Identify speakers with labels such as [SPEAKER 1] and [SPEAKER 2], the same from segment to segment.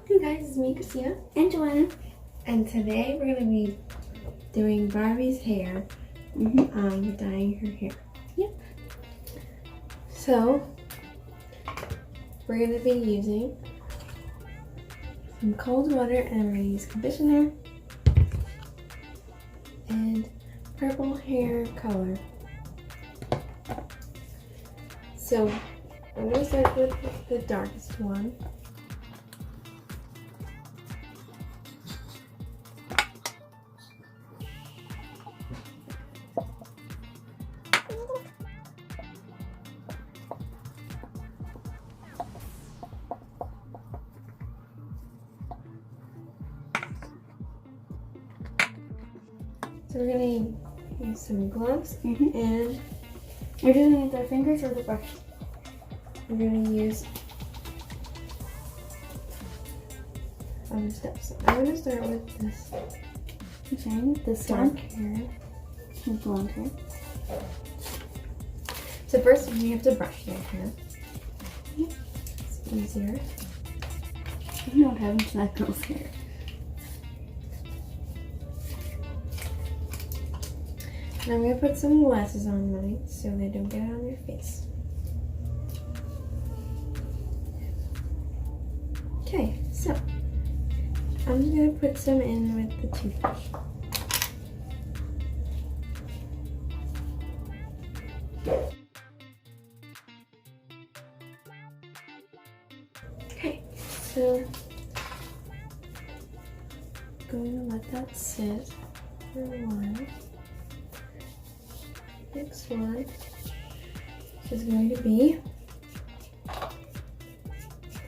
[SPEAKER 1] Hey guys, it's me, Christina.
[SPEAKER 2] And Joanna.
[SPEAKER 1] And today we're going to be doing Barbie's hair. Dyeing her hair.
[SPEAKER 2] Yep.
[SPEAKER 1] So, we're going to be using some cold water, and we're going to use conditioner and purple hair color. So, I'm going to start with the darkest one. So we're gonna use some gloves and
[SPEAKER 2] we're doing it with our fingers or the brush.
[SPEAKER 1] We're gonna use other steps. So I'm gonna start with this.
[SPEAKER 2] Okay, this
[SPEAKER 1] dark
[SPEAKER 2] one.
[SPEAKER 1] hair.
[SPEAKER 2] Blonde hair.
[SPEAKER 1] So first we have to brush their hair. It's easier.
[SPEAKER 2] I know what happens to that girl's hair.
[SPEAKER 1] And I'm going to put some glasses on mine so they don't get on their face. Okay, so I'm just going to put some in with the toothbrush. Okay, so I'm going to let that sit for a while. Next one is going to be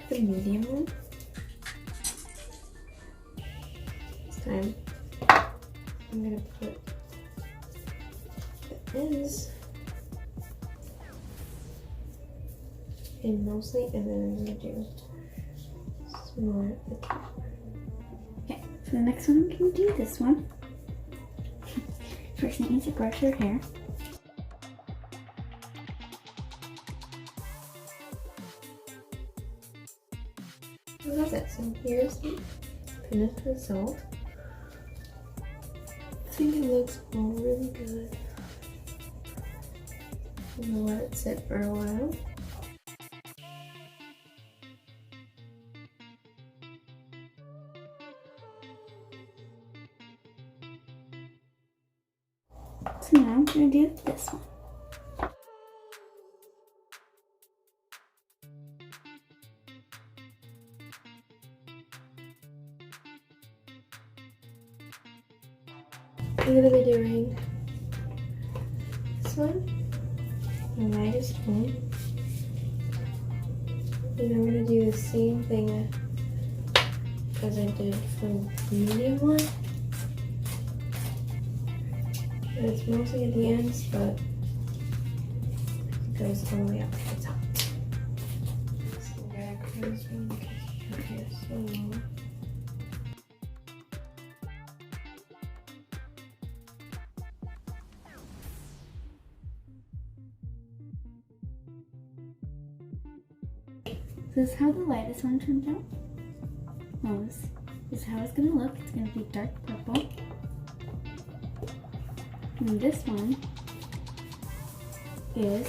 [SPEAKER 1] the medium one. This time I'm going to put the ends in mostly, and then I'm going to do some more at the top.
[SPEAKER 2] Okay, so the next one we can do this one. First, you need to brush your hair.
[SPEAKER 1] So that's it. So here's the finished result. I think it looks really good. I'm gonna let it sit for a while.
[SPEAKER 2] So now I'm going to do this one.
[SPEAKER 1] I'm going to be doing this one, the lightest one. And I'm going to do the same thing as I did for the medium one. And it's mostly at the ends, but it goes all the way up to the top. So I'm going to close one because her hair is so long.
[SPEAKER 2] This is how the lightest one turned out. This is how it's going to look. It's going to be dark purple. And this one is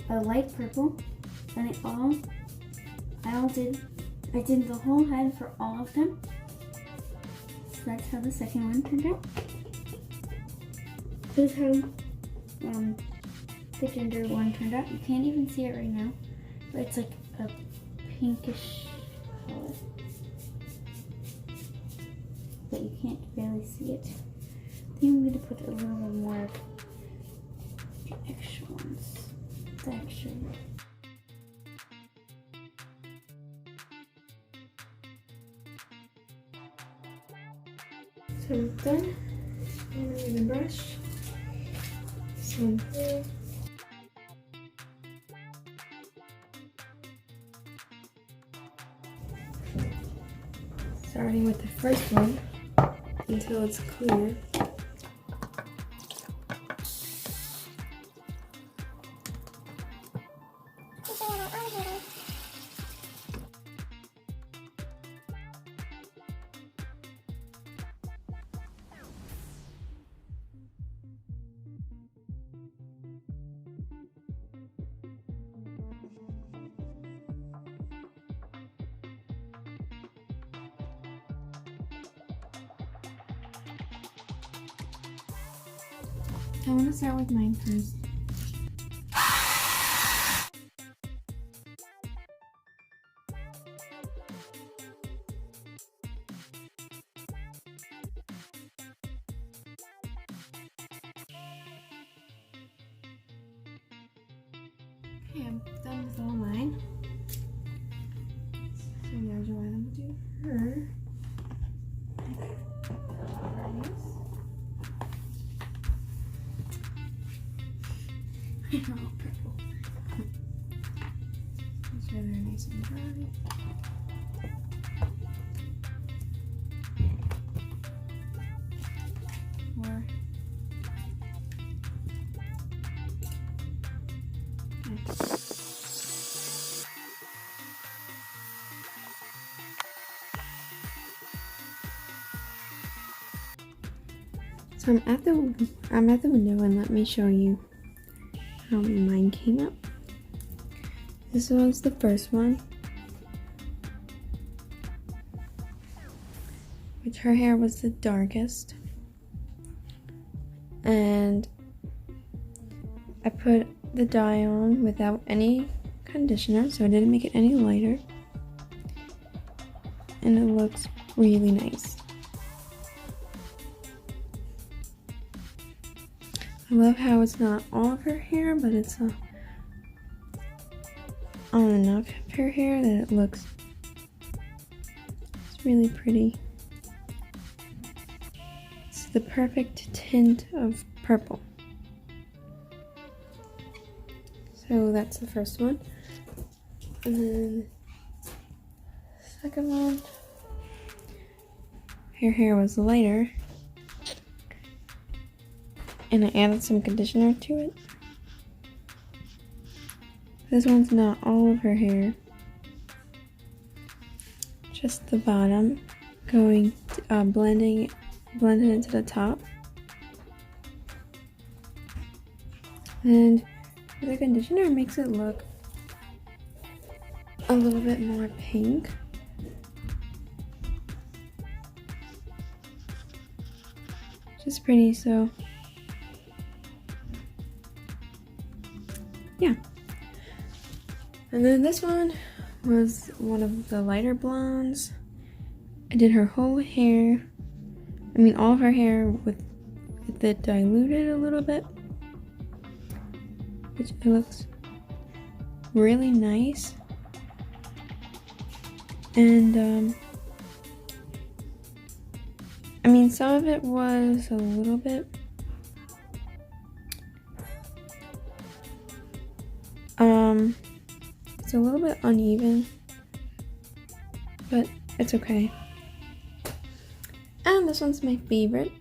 [SPEAKER 2] a light purple. And I did the whole head for all of them. So that's how the second one turned out. This is how the ginger one turned out. You can't even see it right now, but it's like a pinkish color, but you can't barely see it. I think I'm going to put a little bit more of the extra ones. The extra.
[SPEAKER 1] So I'm done. I'm going to brush some through. Starting with the first one until it's clear. So I'm gonna start with mine first. Okay, I'm done with all mine. So now Joanna will do her.
[SPEAKER 2] All purple.
[SPEAKER 1] Make sure they're nice and dry. Or so I'm at the window, and let me show you how mine came up. This was the first one, which her hair was the darkest, and I put the dye on without any conditioner, so I didn't make it any lighter, and it looks really nice. I love how it's not all of her hair, but it's on enough of her hair that it looks, it's really pretty. It's the perfect tint of purple. So that's the first one. And then the second one, her hair was lighter, and I added some conditioner to it. This one's not all of her hair, just the bottom, going to, blending into the top. And the conditioner makes it look a little bit more pink. Which is pretty, so yeah. And then this one was one of the lighter blondes. I did her whole hair, all of her hair with it diluted a little bit, which it looks really nice. And some of it was a little bit it's a little bit uneven, but it's okay. And this one's my favorite.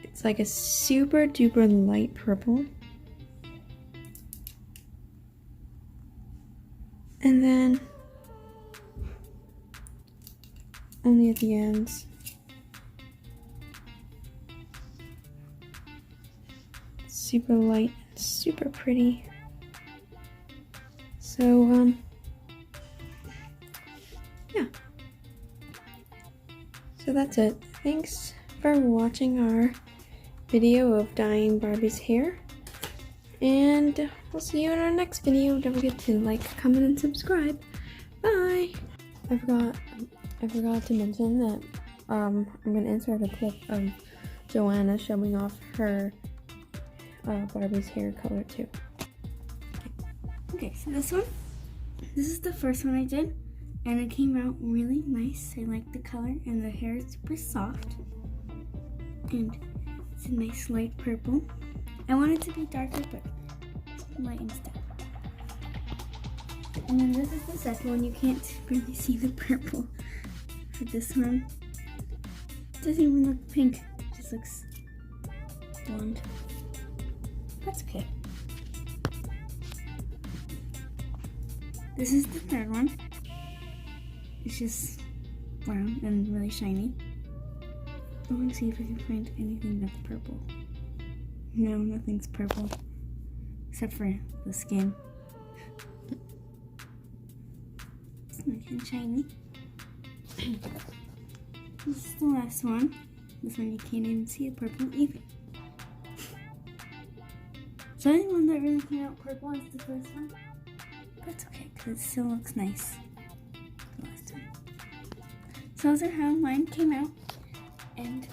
[SPEAKER 1] It's like a super duper light purple. And then only at the ends. Super light, super pretty. So, yeah. So that's it. Thanks for watching our video of dyeing Barbie's hair. And we'll see you in our next video. Don't forget to like, comment, and subscribe. Bye! I forgot to mention that I'm going to insert a clip of Joanna showing off her Barbie's hair color too.
[SPEAKER 2] Okay, so this is the first one I did, and it came out really nice. I like the color, and the hair is super soft, and it's a nice light purple. I want it to be darker, but it's light instead. And then this is the second one. You can't really see the purple for this one. It doesn't even look pink. It just looks blonde. That's okay. This is the third one. It's just brown and really shiny. I want to see if I can find anything that's purple. No, nothing's purple. Except for the skin. It's nice and shiny. This is the last one. This one you can't even see the purple either. The only one that really came out purple is the first one. But it's okay, because it still looks nice. The last one. So those are how mine came out. And